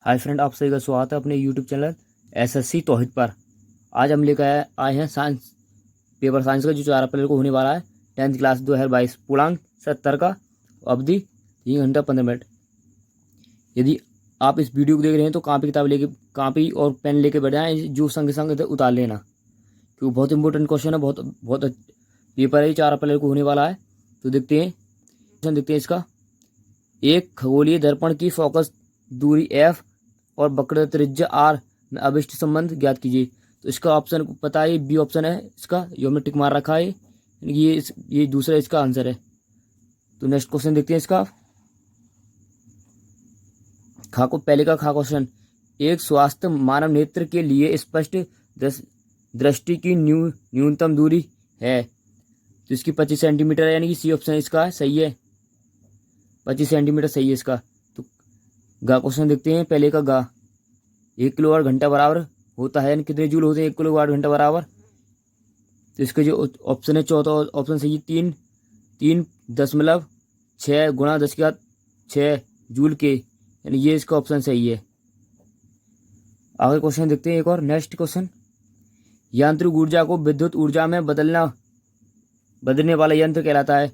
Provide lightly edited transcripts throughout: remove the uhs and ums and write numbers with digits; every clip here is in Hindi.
हाय फ्रेंड, आप सभी का स्वागत है अपने यूट्यूब चैनल एसएससी तौहीद पर। आज हम लेकर आए हैं साइंस पेपर साइंस का जो 4 अप्रैल को होने वाला है। 10th क्लास 2022 पूर्णांक 70 का अवधि 3 घंटा 15 मिनट। यदि आप इस वीडियो को देख रहे हैं तो कापी और पेन लेके बैठ जाएं, जो संग संग इधर उतार लेना, क्योंकि बहुत इंपॉर्टेंट क्वेश्चन है। बहुत बहुत पेपर है, 4 अप्रैल को होने वाला है। तो देखते हैं क्वेश्चन, देखते हैं इसका। एक खगोलीय दर्पण की फोकस दूरी एफ और वक्र त्रिज्या आर में अभिष्ट संबंध ज्ञात कीजिए। तो इसका ऑप्शन पता है, बी ऑप्शन है इसका, जो हमने टिक मार रखा है। ये दूसरा इसका आंसर है। तो नेक्स्ट क्वेश्चन देखते हैं इसका। पहले का खा क्वेश्चन। एक स्वस्थ मानव नेत्र के लिए स्पष्ट दृष्टि की न्यूनतम दूरी है। तो इसकी 25 सेंटीमीटर है, यानी कि सी ऑप्शन इसका सही है। 25 सेंटीमीटर सही है इसका। तो गा क्वेश्चन देखते हैं। पहले का गा। 1 किलोवाट घंटा बराबर होता है, यानी कितने जूल होते हैं 1 किलोवाट घंटा बराबर। तो इसका जो ऑप्शन है, चौथा ऑप्शन सही है। 3.6 गुणा 10⁶ जूल के, यानी ये इसका ऑप्शन सही है। आगे क्वेश्चन देखते हैं एक और। Next question. यांत्रिक ऊर्जा को विद्युत ऊर्जा में बदलने वाला यंत्र कहलाता है।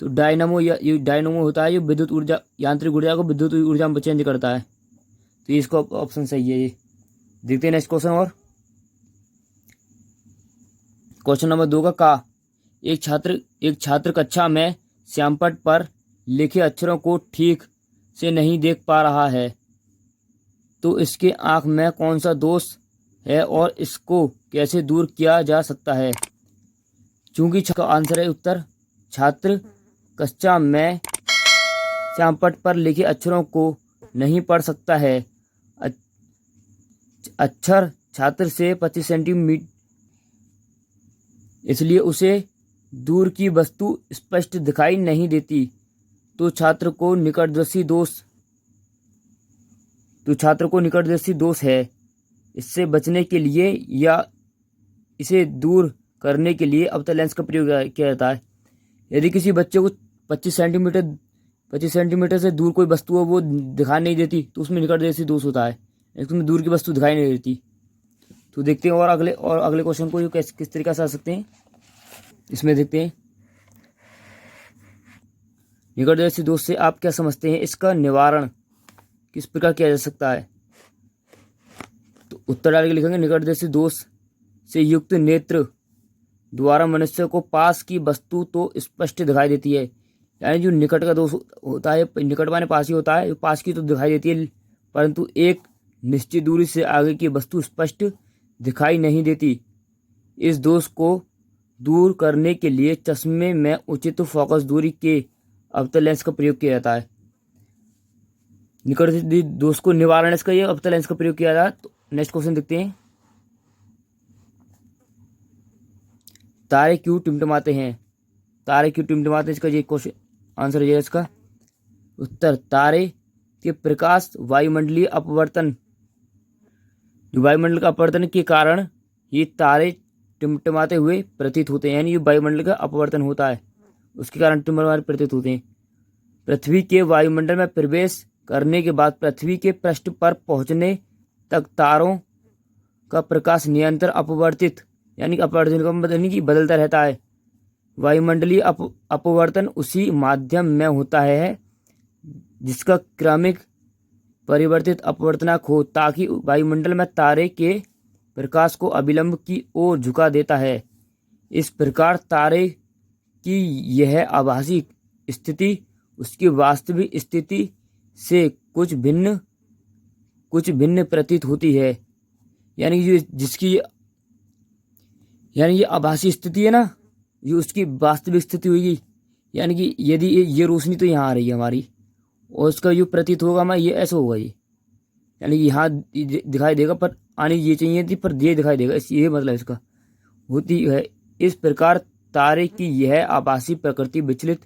तो डायनामो होता है, ये विद्युत ऊर्जा, यांत्रिक ऊर्जा को विद्युत ऊर्जा में चेंज करता है। तो इसका ऑप्शन सही है ये। देखते हैं नेक्स्ट क्वेश्चन। और क्वेश्चन नंबर 2 का। एक छात्र कक्षा में श्यामपट्ट पर लिखे अक्षरों को ठीक से नहीं देख पा रहा है, तो इसके आंख में कौन सा दोष है और इसको कैसे दूर किया जा सकता है। चूंकि का आंसर है उत्तर, छात्र कक्षा में श्यामपट्ट पर लिखे अक्षरों को नहीं पढ़ सकता है। अक्षर छात्र से 25 सेंटीमीटर, इसलिए उसे दूर की वस्तु स्पष्ट दिखाई नहीं देती। तो छात्र को निकटदर्शी दोष है। इससे बचने के लिए या इसे दूर करने के लिए अवतल लेंस का प्रयोग किया जाता है। यदि किसी बच्चे को 25 सेंटीमीटर से दूर कोई वस्तु हो, वो दिखाई नहीं देती, तो उसमें निकटदर्शी दोष होता है, इसमें दूर की वस्तु दिखाई नहीं देती। तो देखते हैं और अगले क्वेश्चन को किस तरीके से आ सकते हैं। इसमें देखते हैं। निकटदर्शी दोष से आप क्या समझते हैं, इसका निवारण किस प्रकार किया जा सकता है। तो उत्तर डाल के लिखेंगे, निकटदर्शी दोष से युक्त नेत्र द्वारा मनुष्य को पास की वस्तु तो स्पष्ट दिखाई देती है। यानी जो निकट का दोष होता है, निकट माने पास ही होता है, पास की तो दिखाई देती है, परंतु एक निश्चित दूरी से आगे की वस्तु स्पष्ट दिखाई नहीं देती। इस दोष को दूर करने के लिए चश्मे में उचित फोकस दूरी के अवतल लेंस का प्रयोग किया जाता है। निकट दोष को निवारण इसका ये अवतल लेंस का प्रयोग किया जाता है। तो नेक्स्ट क्वेश्चन देखते हैं। तारे क्यों टिमटिमाते हैं। इसका ये क्वेश्चन आंसर है इसका उत्तर, तारे के प्रकाश वायुमंडलीय अपवर्तन, जो वायुमंडल का अपवर्तन के कारण ये तारे टिमटिमाते हुए प्रतीत होते हैं। यानी ये वायुमंडल का अपवर्तन होता है, उसके कारण टिमटिमाते प्रतीत होते हैं। पृथ्वी के वायुमंडल में प्रवेश करने के बाद पृथ्वी के पृष्ठ पर पहुंचने तक तारों का प्रकाश निरंतर अपवर्तित, यानी अपवर्तन का मतलब नहीं कि बदलता रहता है। वायुमंडलीय अपवर्तन उसी माध्यम में होता है जिसका क्रमिक परिवर्तित अपवर्तनांक हो, ताकि वायुमंडल में तारे के प्रकाश को अभिलंब की ओर झुका देता है। इस प्रकार तारे की यह आभासी स्थिति उसकी वास्तविक स्थिति से कुछ भिन्न प्रतीत होती है। यानी ये आभासी स्थिति है ना, ये उसकी वास्तविक स्थिति होगी। यानी कि यदि ये रोशनी तो यहाँ आ रही है हमारी, और उसका जो प्रतीत होगा हमारा ये ऐसा होगा, यानी कि यहाँ दिखाई देगा, पर आनी ये चाहिए थी, पर ये दिखाई देगा, ये मतलब इसका होती है। इस प्रकार तारे की यह आभासी प्रकृति विचलित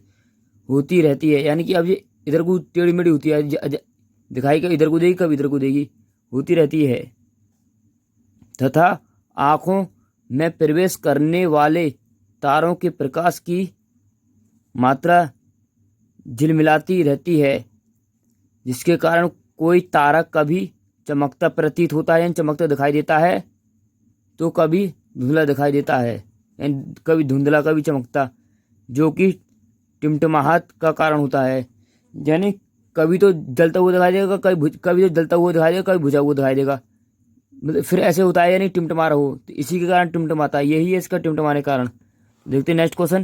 होती रहती है। यानी कि अब ये इधर को टेढ़ी मेढ़ी होती है, दिखाई कभी इधर को देगी, कभी इधर को देगी, होती रहती है। तथा आँखों में प्रवेश करने वाले तारों के प्रकाश की मात्रा झिलमिलाती रहती है, जिसके कारण कोई तारा कभी चमकता प्रतीत होता है यानी चमकता दिखाई देता है, तो कभी धुंधला दिखाई देता है, यानी कभी धुंधला कभी चमकता, जो कि टिमटिमाहट का कारण होता है। यानी कभी तो जलता हुआ दिखाई देगा, कभी तो जलता हुआ दिखाई देगा, कभी बुझा हुआ दिखाई देगा, मतलब फिर ऐसे होता है यानी टिमटिमा रहो, तो इसी के कारण टिमटिमाता है, यही है इसका टिमटिमाने का कारण। देखते हैं नेक्स्ट क्वेश्चन।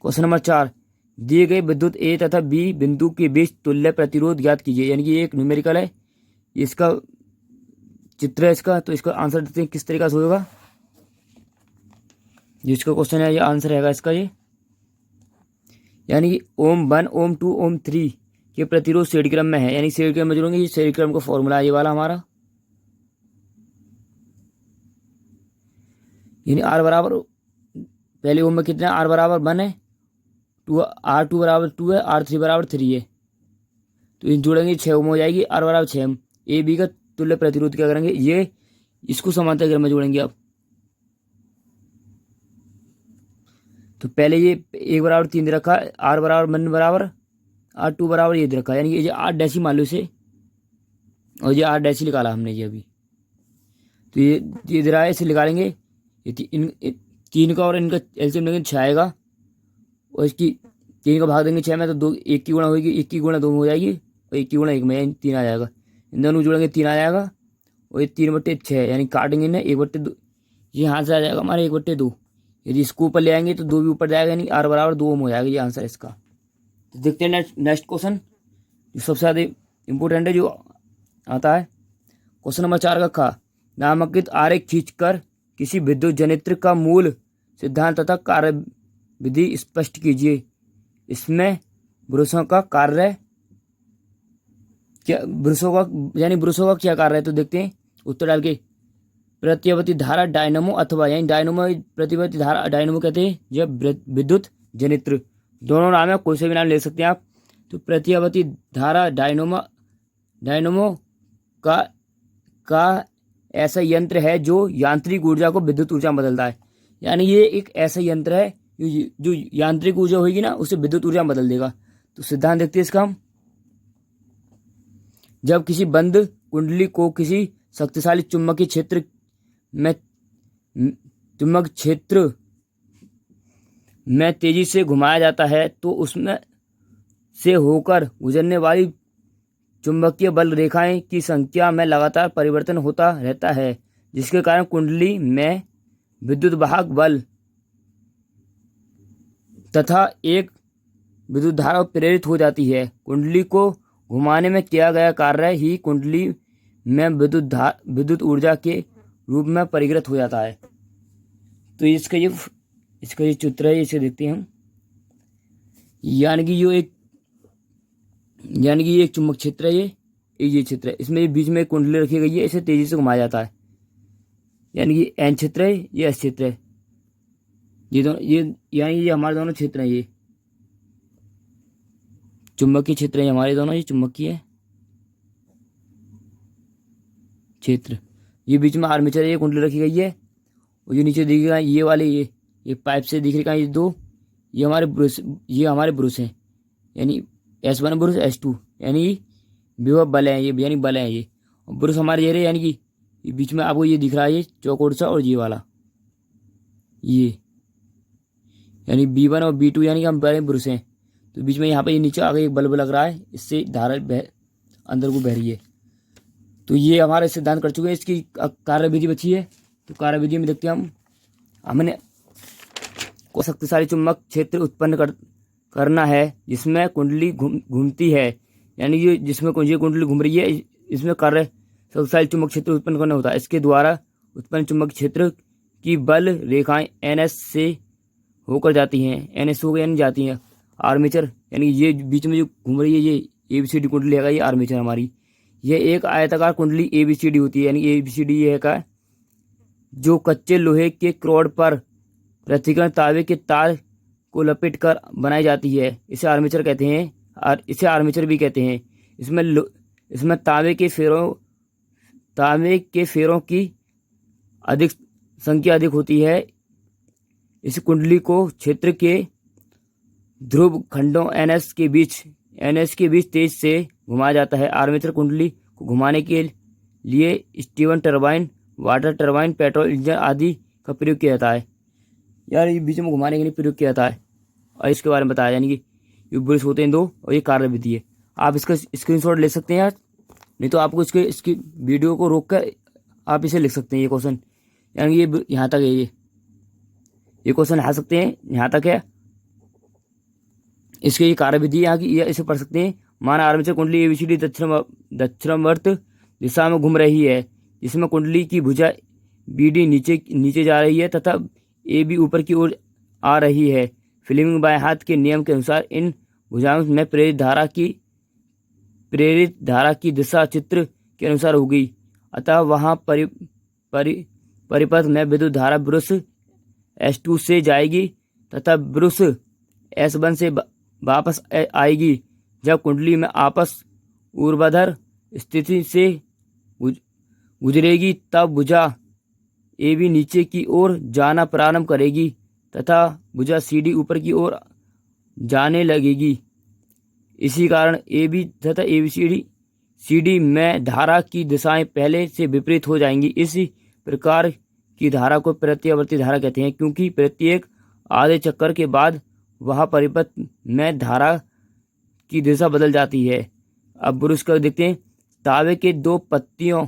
क्वेश्चन नंबर 4, दिए गए विद्युत ए तथा बी बिंदु के बीच तुल्य प्रतिरोध ज्ञात कीजिए। यानी कि ये एक न्यूमेरिकल है, इसका चित्र है इसका, तो इसका आंसर देते हैं किस तरीका से होगा। जिसका क्वेश्चन है ये आंसर रहेगा इसका ये, यानी कि ओम 1 ओम 2 ओम 3 के प्रतिरोध श्रेणी क्रम में है, यानी श्रेणी क्रम में जोड़ेंगे, ये श्रेणी क्रम का फॉर्मूला है ये वाला हमारा। यानी आर बराबर पहले ओम में कितना है, आर बराबर 1 है, R2 बराबर 2 है, R3 बराबर 3 है, तो इन जोड़ेंगे 6 ओम हो जाएगी, आर बराबर 6 ओम। ए बी का तुल्य प्रतिरोध क्या करेंगे, ये इसको समांतर क्रम में जोड़ेंगे अब। तो पहले ये 1 बराबर 3 दे रखा है, आर बराबर 1 बराबर R2 बराबर ये दे रखा है, यानी कि ये 8 डैशी मान लो इसे, और ये 8 डैशी निकाला हमने ये अभी, तो ये दे रहा है, इसे निकालेंगे, ये तीन का और इनका एलसीएम लेंगे 6 आएगा, और इसकी 3 का भाग देंगे 6 में, तो 2 1 की गुणा होगी, 1 की गुणा 2 में हो जाएगी, और 1 की गुणा 1 में 3 आ जाएगा, इन दोनों जोड़ेंगे 3 आ जाएगा, और ये 3/6 यानी काटेंगे ना 1/2, ये यहाँ से आ जाएगा हमारे 1/2। यदि इसको ऊपर ले आएंगे तो 2 भी ऊपर जाएगा, यानी R बराबर 2 ओम हो जाएगा, ये आंसर इसका। तो देखते हैं नेक्स्ट क्वेश्चन, जो सबसे ज़्यादा इंपॉर्टेंट है जो आता है। क्वेश्चन नंबर 4 का खा, नामांकित आरेख खींचकर किसी विद्युत जनित्र का मूल सिद्धांत तथा कार्य विधि स्पष्ट कीजिए। इसमें ब्रशों का कार्य क्या, ब्रशों का यानी ब्रशों का क्या कार्य है, तो देखते हैं उत्तर डाल के। प्रतिवर्ती धारा डायनमो अथवा यानी डायनमो प्रतिवर्ती धारा डायनमो कहते हैं, जब विद्युत जनित्र, दोनों नाम है, कोई से भी नाम ले सकते हैं आप। तो प्रतिवर्ती धारा डायनमो का ऐसा यंत्र है जो यांत्रिक ऊर्जा को विद्युत ऊर्जा में बदलता है, यानी ये एक ऐसा यंत्र है जो यांत्रिक ऊर्जा होगी ना उसे विद्युत ऊर्जा में बदल देगा। तो सिद्धांत देखते हैं इसका हम। जब किसी बंद कुंडली को किसी शक्तिशाली चुंबकीय क्षेत्र में तेजी से घुमाया जाता है, तो उसमें से होकर गुजरने वाली चुंबकीय बल रेखाएं की संख्या में लगातार परिवर्तन होता रहता है, जिसके कारण कुंडली में विद्युत वाहक बल तथा एक विद्युत धारा प्रेरित हो जाती है। कुंडली को घुमाने में किया गया कार्य ही कुंडली में विद्युत ऊर्जा के रूप में परिवर्तित हो जाता है। तो इसका ये चित्र है, इसे देखते हैं हम। यानी कि ये एक चुंबक क्षेत्र है, ये क्षेत्र है, इसमें बीच में कुंडली रखी गई है, इसे तेजी से घुमाया जाता है, यानी कि एन क्षेत्र है, ये एस क्षेत्र है, ये दोनों ये हमारे दोनों क्षेत्र हैं, ये चुंबकीय क्षेत्र है हमारे दोनों, ये चुंबकीय क्षेत्र, ये बीच में आर्मेचर है, ये कुंडली रखी गई है, और जो नीचे दिख रहा है ये वाले ये पाइप से दिख रहा है, ये दो ये हमारे ब्रुश हैं, यानी S1 ब्रुश S2 यानी विभव बल है, ये यानी बल है ये, और ब्रुश हमारे ये रहे, यानी कि बीच में आपको ये दिख रहा है ये चौकोर सा, और ये वाला ये यानी B1 और B2 यानी कि हम बड़े ब्रुश हैं। तो बीच में यहाँ पे ये नीचे आगे एक बल्ब लग रहा है, इससे धारा अंदर को बह रही है। तो ये हमारे सिद्धांत कर चुके हैं, इसकी कार्यविधि बची है। तो कार्यविधि में देखते हैं हमने को शक्तिशाली चुंबक क्षेत्र उत्पन्न करना है जिसमें कुंडली घूमती है, यानी ये जिसमें ये कुंडली घूम रही है, इसमें कार्य शक्तिशाली चुंबक क्षेत्र उत्पन्न करना होता है। इसके द्वारा उत्पन्न चुंबक क्षेत्र की बल रेखाएं NS से होकर जाती हैं, NS होकर यानी जाती हैं आर्मेचर, यानी ये बीच में जो घूम रही है ये ABCD कुंडली है, ये आर्मेचर हमारी, ये एक आयताकार कुंडली ABCD होती है, यानी ABCD ये है का जो कच्चे लोहे के क्रोड पर प्रतिकरण तांबे के तार को लपेट कर बनाई जाती है, इसे आर्मेचर कहते हैं, और इसे आर्मेचर भी कहते हैं। इसमें तांबे के फेरों की अधिक संख्या अधिक होती है। इस कुंडली को क्षेत्र के ध्रुव खंडों NS के बीच तेज से घुमाया जाता है। आर्मेचर कुंडली को घुमाने के लिए Steven turbine, water turbine, petrol engine आदि का प्रयोग किया जाता है। यार ये बीच में घुमाने के लिए प्रयोग किया जाता है और इसके बारे में बताया, यानी कि ये ब्रश होते हैं 2 और ये कार्य विधि है। आप इसका स्क्रीनशॉट ले सकते हैं यार, नहीं तो आपको इसकी वीडियो को रोक कर आप इसे लिख सकते हैं। ये क्वेश्चन यानी ये यहाँ तक है, ये क्वेश्चन आ सकते हैं, यहाँ तक है। इसके ये कार्य विधि यहाँ की, ये इसे पढ़ सकते हैं। माना आर्मेचर कुंडली एबीसीडी दक्षिणावर्त दिशा में घूम रही है, जिसमें कुंडली की भुजा बीडी नीचे जा रही है तथा ए बी ऊपर की ओर आ रही है। फ्लेमिंग बाएं हाथ के नियम के अनुसार इन भुजाओं में प्रेरित धारा की दिशा चित्र के अनुसार होगी। अतः वहां परिपथ में विद्युत धारा ब्रश S2 से जाएगी तथा ब्रश S1 से वापस आएगी। जब कुंडली में आपस ऊर्ध्वाधर स्थिति से गुजरेगी तब भुजा ए बी नीचे की ओर जाना प्रारंभ करेगी तथा भुजा सी डी ऊपर की ओर जाने लगेगी। इसी कारण ए बी तथा सी डी में धारा की दिशाएं पहले से विपरीत हो जाएंगी। इसी प्रकार की धारा को प्रत्यावर्ती धारा कहते हैं, क्योंकि प्रत्येक आधे चक्कर के बाद वह परिपथ में धारा की दिशा बदल जाती है। अब ब्रश कर देखते हैं। तावे के 2 पत्तियों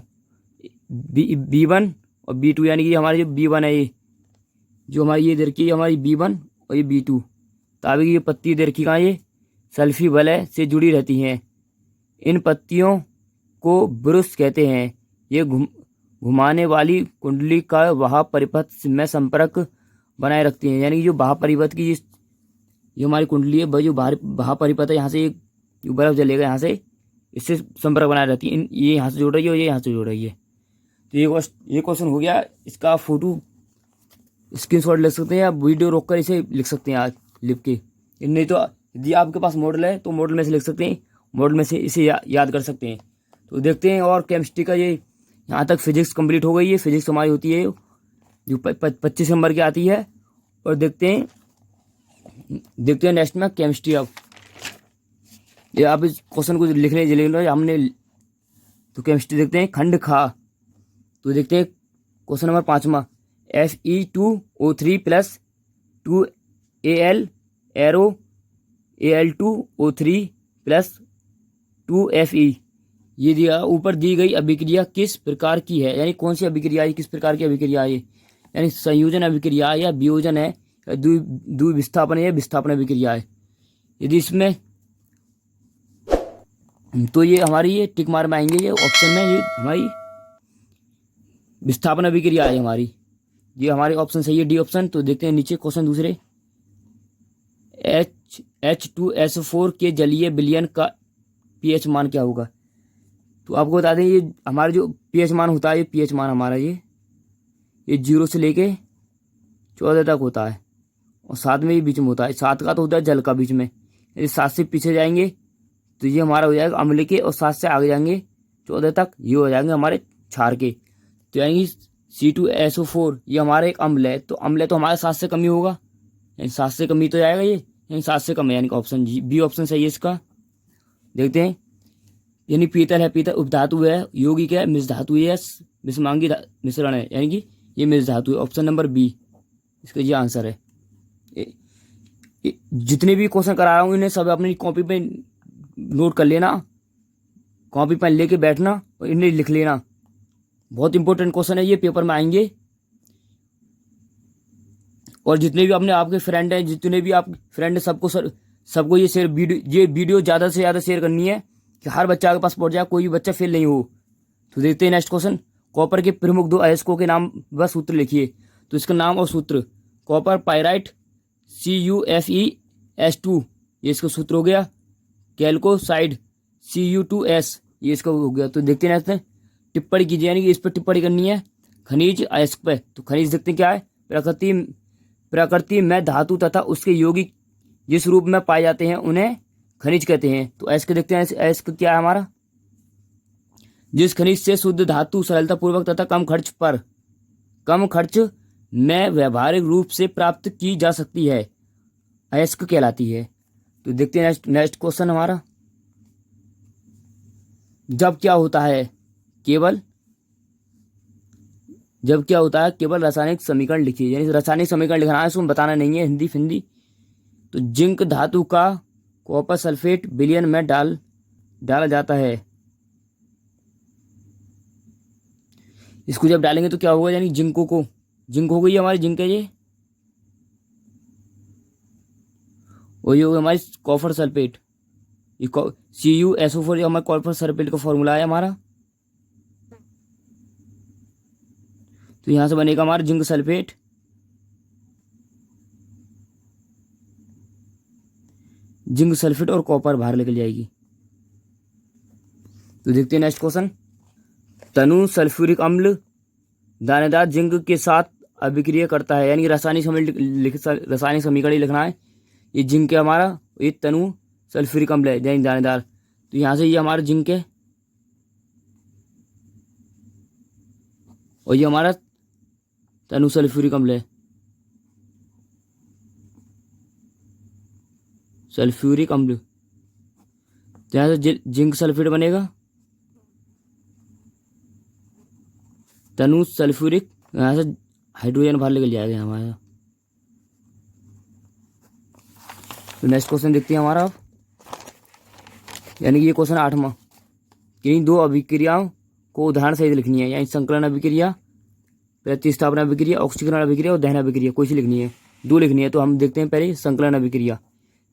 B1 और B2, यानी कि हमारी जो B1 है, ये जो हमारी ये दरकी हमारी B1 और ये B2, तावे की ये पत्ती दरकी का ये सल्फी वलय से जुड़ी रहती हैं। इन पत्तियों को ब्रश कहते हैं। ये घुमाने वाली कुंडली का वह परिपथ में संपर्क बनाए रखती हैं, यानी कि जो बाह्य परिपथ की ये हमारी कुंडली है, जो बाह्य परिपथ है, यहाँ से जो बर्फ जलेगा यहाँ से, इससे संपर्क बनाए रहती है। ये यहाँ से जोड़ रही है और ये यहाँ से जोड़ रही है। तो ये क्वेश्चन हो गया। इसका फोटो स्क्रीनशॉट ले सकते हैं या वीडियो रोककर इसे लिख सकते हैं आज लिख के, नहीं तो यदि आपके पास मॉडल है तो मॉडल में से लिख सकते हैं, मॉडल में से इसे याद कर सकते हैं। तो देखते हैं। और केमिस्ट्री का ये यहाँ तक फिजिक्स कंप्लीट हो गई है। फिजिक्स हमारी होती है जो 25 नंबर की आती है। और देखते हैं नेक्स्ट में केमिस्ट्री। अब ये आप इस क्वेश्चन को लिखने हमने, तो केमिस्ट्री देखते हैं। खंड खा, तो देखते हैं क्वेश्चन नंबर 5वां। Fe2O3 plus 2Al arrow Al2O3 plus 2Fe, ये दिया ऊपर दी गई अभिक्रिया किस प्रकार की है, यानी कौन सी अभिक्रिया है, किस प्रकार की अभिक्रिया है, यानी संयोजन अभिक्रिया या वियोजन है, द्विविस्थापन है, विस्थापन अभिक्रिया है। यदि इसमें तो ये हमारी ये टिक मार में आएंगे, ये ऑप्शन में ये हमारी विस्थापन अभिक्रिया है हमारी, ये हमारे ऑप्शन सही है डी ऑप्शन। तो देखते हैं नीचे क्वेश्चन दूसरे। H2SO4 के जलीय विलयन का pH मान क्या होगा। तो आपको बता दें, ये हमारा जो pH मान होता है, ये pH मान हमारा ये 0 से लेके 14 तक होता है और 7 में ये बीच में होता है। 7 का तो होता है जल का बीच में। यदि 7 से पीछे जाएंगे तो ये हमारा हो जाएगा अम्ल के, और 7 से आगे जाएंगे 14 तक ये हो जाएंगे हमारे क्षार के। तो यानी C2SO4 ये हमारा एक अम्ल है, तो अम्ल है तो हमारे 7 से कम ही होगा, यानी 7 से कम ही तो जाएगा ये, यानी 7 से कम है, यानी ऑप्शन बी ऑप्शन सही है इसका। देखते हैं। यानी पीतल है, पीतल उपधातु है, यौगिक है, मिश्र धातु है, विषमांगी मिश्रण है, यानी कि ये मिश्र धातु है। ऑप्शन नंबर बी इसका ये आंसर है। जितने भी क्वेश्चन करा रहा हूँ इन्हें सब अपनी कॉपी पे नोट कर लेना, कॉपी पेन लेके बैठना और इन्हें लिख लेना। बहुत इंपॉर्टेंट क्वेश्चन है ये, पेपर में आएंगे। और जितने भी अपने आपके फ्रेंड हैं, जितने भी आप फ्रेंड है, सबको ये वीडियो ज़्यादा से ज़्यादा शेयर करनी है कि हर बच्चा के पास पहुंच जाए, कोई भी बच्चा फेल नहीं हो। तो देखते हैं नेक्स्ट क्वेश्चन। कॉपर के प्रमुख 2 अयस्कों के नाम व सूत्र लिखिए। तो इसका नाम और सूत्र, कॉपर पाइराइट CuFeS2 ये इसका सूत्र हो गया। कैल्कोसाइड Cu2S ये इसका हो गया। तो देखते हैं नेक्स्ट, टिप्पणी कीजिए, यानी कि इस पर टिप्पणी करनी है खनिज अयस्क पे। तो खनिज देखते हैं क्या है। प्रकृति में धातु तथा उसके यौगिक जिस रूप में पाए जाते हैं उन्हें खनिज कहते हैं। तो अयस्क देखते हैं। अयस्क क्या है हमारा, जिस खनिज से शुद्ध धातु सरलता पूर्वक तथा कम खर्च में व्यवहारिक रूप से प्राप्त की जा सकती है, अयस्क कहलाती है। तो देखते हैं नेक्स्ट क्वेश्चन हमारा। जब क्या होता है केवल जब क्या होता है केवल रासायनिक समीकरण लिखिए, यानी रासायनिक समीकरण लिखना है, इसको बताना नहीं है हिंदी फिंदी। तो जिंक धातु का कॉपर सल्फेट विलयन में डाला जाता है। इसको जब डालेंगे तो क्या होगा, यानी जिंक हो गई हमारी, जिंक है ये, और ये होगा हमारी कॉपर सल्फेट, ये CuSO4 हमारा कॉपर सल्फेट का फॉर्मूला है हमारा। तो यहां से बनेगा हमारा जिंक सल्फेट, और कॉपर बाहर निकल जाएगी। तो देखते हैं नेक्स्ट क्वेश्चन। तनु सल्फ्यूरिक अम्ल दानेदार जिंक के साथ अभिक्रिया करता है, यानी रासायनिक समीकरण लिखना है। ये जिंक है हमारा, ये तनु सल्फ्यूरिक अम्ल है यानी दानेदार। तो यहाँ से ये हमारा जिंक है और ये हमारा तनु सल्फ्यूरिक अम्ल है, सल्फ्यूरिक अम्ल। तो यहाँ से जिंक सल्फेट बनेगा, तनु सल्फ्यूरिक, यहाँ से हाइड्रोजन बाहर निकल जाएगा हमारा। तो नेक्स्ट क्वेश्चन देखते हैं हमारा, यानी कि ये क्वेश्चन 8वां। किन्हीं दो अभिक्रियाओं को उदाहरण सहित लिखनी है, यानी संकलन अभिक्रिया, प्रतिस्थापन अभिक्रिया, ऑक्सीकरण अभिक्रिया और दहन अभिक्रिया, कोई सी लिखनी है, दो लिखनी है। तो हम देखते हैं पहले संकलन अभिक्रिया।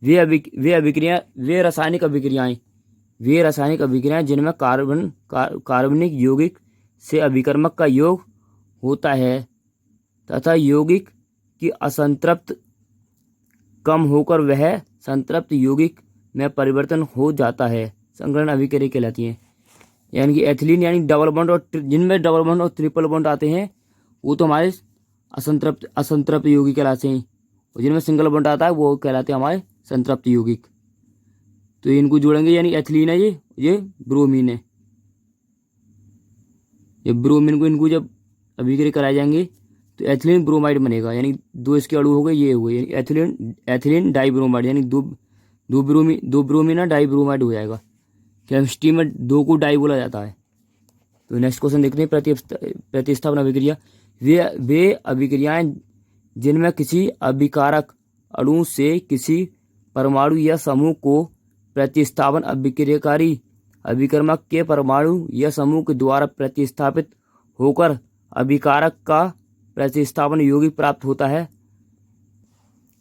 वे रासायनिक अभिक्रियाएं जिनमें कार्बनिक यौगिक से अभिकर्मक का योग होता है तथा यौगिक की असंतृप्त कम होकर वह संतृप्त यौगिक में परिवर्तन हो जाता है, संकलन अभिक्रिया कहलाती है। यानी कि एथिलीन यानी डबल बॉन्ड, और जिनमें डबल बॉन्ड और ट्रिपल बॉन्ड आते हैं वो तो हमारे असंतृप्त यौगिक कहलाते हैं, और जिनमें सिंगल बॉन्ड आता है वो कहलाते हैं हमारे संतृप्त यौगिक। तो इनको जोड़ेंगे, यानी एथिलीन है ये ब्रोमीन है, ये ब्रोमीन को इनको जब अभिक्रिया कराए जाएंगे तो एथिलीन ब्रोमाइड बनेगा, यानी दो इसके अणु हो गए, ये हुए, यानी एथिलीन डाइब्रोमाइड, यानी दो ब्रोमीन ना डाइब्रोमाइड हो जाएगा। केमिस्ट्री में दो को डाई बोला जाता है। तो नेक्स्ट क्वेश्चन देखते हैं, प्रतिस्थापन अभिक्रिया। वे अभिक्रियाएं जिनमें किसी अभिकारक अणु से किसी परमाणु या समूह को प्रतिस्थापन अभिक्रियाकारी अभिकर्मक के परमाणु या समूह के द्वारा प्रतिस्थापित होकर अभिकारक का प्रतिस्थापन यौगिक प्राप्त होता है,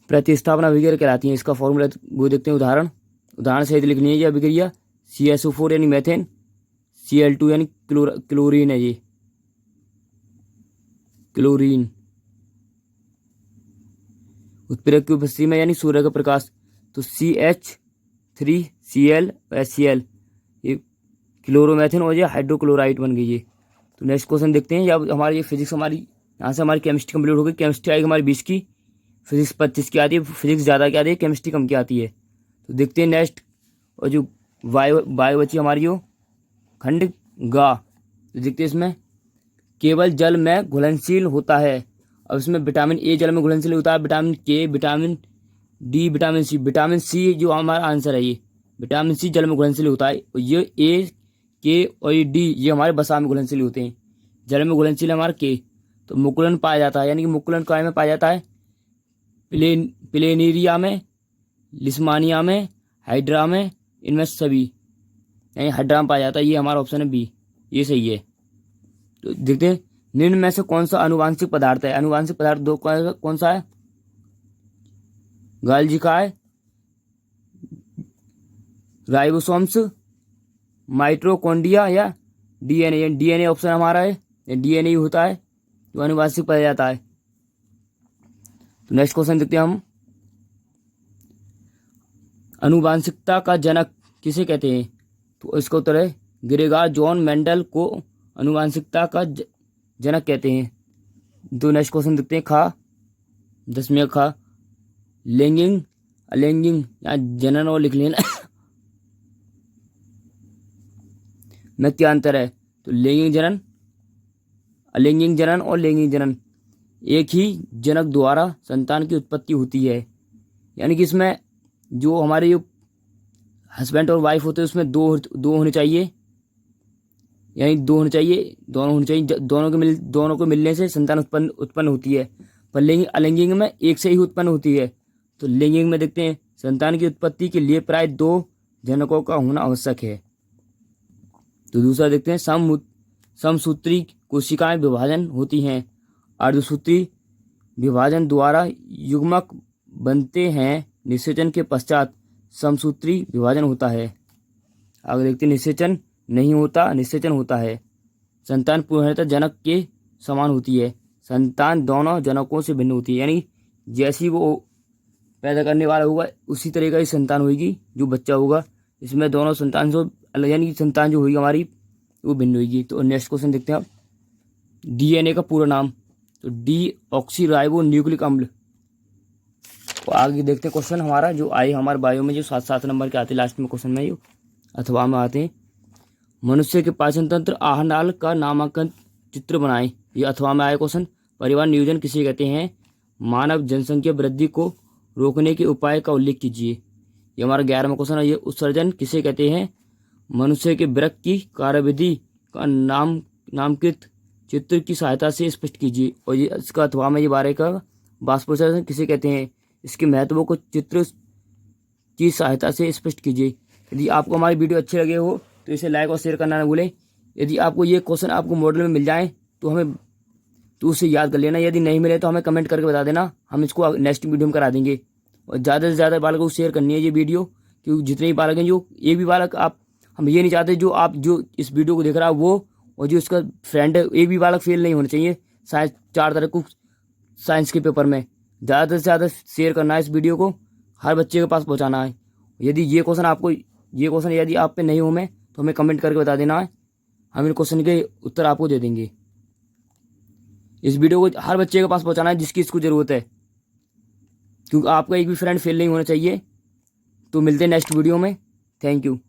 प्रतिस्थापन अभिक्रिया कहलाती है। इसका फॉर्मूला वो देखते हैं, उदाहरण सहित लिखनी है ये अभिक्रिया। CSO4 यानी मेथेन, Cl2 यानी क्लोरीन है, ये क्लोरीन। उत्प्रेरक की उपस्थिति में यानी सूर्य का प्रकाश, तो CH3Cl HCl, ये क्लोरोमेथेन और ये हाइड्रोक्लोराइड बन गई ये। तो नेक्स्ट क्वेश्चन देखते हैं। अब हमारी ये फिजिक्स हमारी यहाँ से हमारी केमिस्ट्री कंप्लीट हो गई। केमिस्ट्री आएगी हमारी 20 की, फिजिक्स 25 की आती है, फिजिक्स ज़्यादा की आती है, केमिस्ट्री कम की आती है। तो देखते हैं नेक्स्ट, और जो बायो बची हमारी जो खंड गा, तो देखते हैं इसमें केवल जल में घुलनशील होता है। अब इसमें विटामिन ए जल में घुलनशील होता है, विटामिन के, विटामिन डी, विटामिन सी जो हमारा आंसर है, ये विटामिन सी जल में घुलनशील होता है। और ये ए, के और ये डी ये हमारे वसा में घुलनशील होते हैं। जल में घुलनशील है हमारा के। तो मुकुलन पाया जाता है, यानी कि मुकुलन काय में पाया जाता है, प्लेनेरिया में, लिस्मानिया में, हाइड्रा में, इनमें सभी, यानी हाइड्रा में पाया जाता है। ये हमारा ऑप्शन है बी, ये सही है। तो देखते हैं निम्न में से कौन सा आनुवांशिक पदार्थ है। आनुवांशिक पदार्थ दो कौन सा है, गाल्जी का है, राइबोसोम्स, माइटोकॉन्ड्रिया या डीएनए। डीएनए ऑप्शन हमारा है, डीएनए होता है जो आनुवांशिक पाया जाता है। तो नेक्स्ट क्वेश्चन देखते हैं हम, आनुवांशिकता का जनक किसे कहते हैं। तो इसका उत्तर है ग्रेगर जॉन मेंडल को आनुवांशिकता का जनक कहते हैं। तो नेक्स्ट क्वेश्चन देखते हैं, खा 10वें खा, लैंगिक अलैंगिक या जनन और लिख लेना में क्या अंतर है। तो लैंगिक जनन, अलैंगिक जनन और लैंगिक जनन, एक ही जनक द्वारा संतान की उत्पत्ति होती है। यानी कि इसमें जो हमारे जो हस्बैंड और वाइफ होते हैं उसमें दो होने चाहिए, यानी दो होने चाहिए, दोनों होने चाहिए। दोनों को मिलने से संतान उत्पन्न होती है। पर लिंग अलिंगिक में एक से ही उत्पन्न होती है। तो लिंगिक में देखते हैं संतान की उत्पत्ति के लिए प्राय 2 जनकों का होना आवश्यक है। तो दूसरा देखते हैं समसूत्री कोशिकाएं विभाजन होती हैं। अर्धसूत्री विभाजन द्वारा युग्मक बनते हैं। निषेचन के पश्चात समसूत्री विभाजन होता है। आगे देखते हैं निषेचन नहीं होता, निषेचन होता है। संतान पूर्णतः जनक के समान होती है। संतान दोनों जनकों से भिन्न होती है, यानी जैसी वो पैदा करने वाला होगा उसी तरह का ही संतान होगी जो बच्चा होगा। इसमें दोनों संतान जो यानी संतान जो होगी हमारी वो भिन्न होगी। तो नेक्स्ट क्वेश्चन देखते हैं आप, डीएनए का पूरा नाम। तो डीऑक्सीराइबो न्यूक्लिक अम्ल। तो आगे देखते हैं क्वेश्चन हमारा जो आए हमारे बायो में जो 7 नंबर के आते हैं लास्ट में क्वेश्चन में, अथवा में आते हैं। मनुष्य के पाचन तंत्र आहार नाल का नामांकन चित्र बनाएं। ये अथवा में आए क्वेश्चन। परिवार नियोजन किसे कहते हैं? मानव जनसंख्या वृद्धि को रोकने के उपाय का उल्लेख कीजिए। ये हमारा 11वां क्वेश्चन है। ये उत्सर्जन किसे कहते हैं? मनुष्य के वृक्क की कार्यविधि का नामकृत चित्र की सहायता से स्पष्ट कीजिए। और ये इसका अथवा में ये 12 का वाष्पोत्सर्जन किसे कहते हैं? इसके महत्व को चित्र की सहायता से स्पष्ट कीजिए। यदि आपको हमारी वीडियो अच्छे लगे हो तो इसे लाइक और शेयर करना ना भूलें। यदि आपको ये क्वेश्चन आपको मॉडल में मिल जाए तो उसे याद कर लेना। यदि नहीं मिले तो हमें कमेंट करके बता देना, हम इसको नेक्स्ट वीडियो में करा देंगे। और ज़्यादा से ज़्यादा बालकों को शेयर करनी है ये वीडियो, क्योंकि जितने भी बालक हैं, जो एक भी बालक हम ये नहीं चाहते जो इस वीडियो को देख रहा है वो और जो इसका फ्रेंड है, एक भी बालक फेल नहीं होना चाहिए साइंस 4 तारीख को साइंस के पेपर में। ज़्यादा से ज़्यादा शेयर करना है इस वीडियो को, हर बच्चे के पास पहुँचाना है। यदि ये क्वेश्चन यदि आप पे नहीं हो में तो हमें कमेंट करके बता देना है, हम इन क्वेश्चन के उत्तर आपको दे देंगे। इस वीडियो को हर बच्चे के पास पहुंचाना है जिसकी इसको ज़रूरत है, क्योंकि आपका एक भी फ्रेंड फेल नहीं होना चाहिए। तो मिलते हैं नेक्स्ट वीडियो में। Thank you.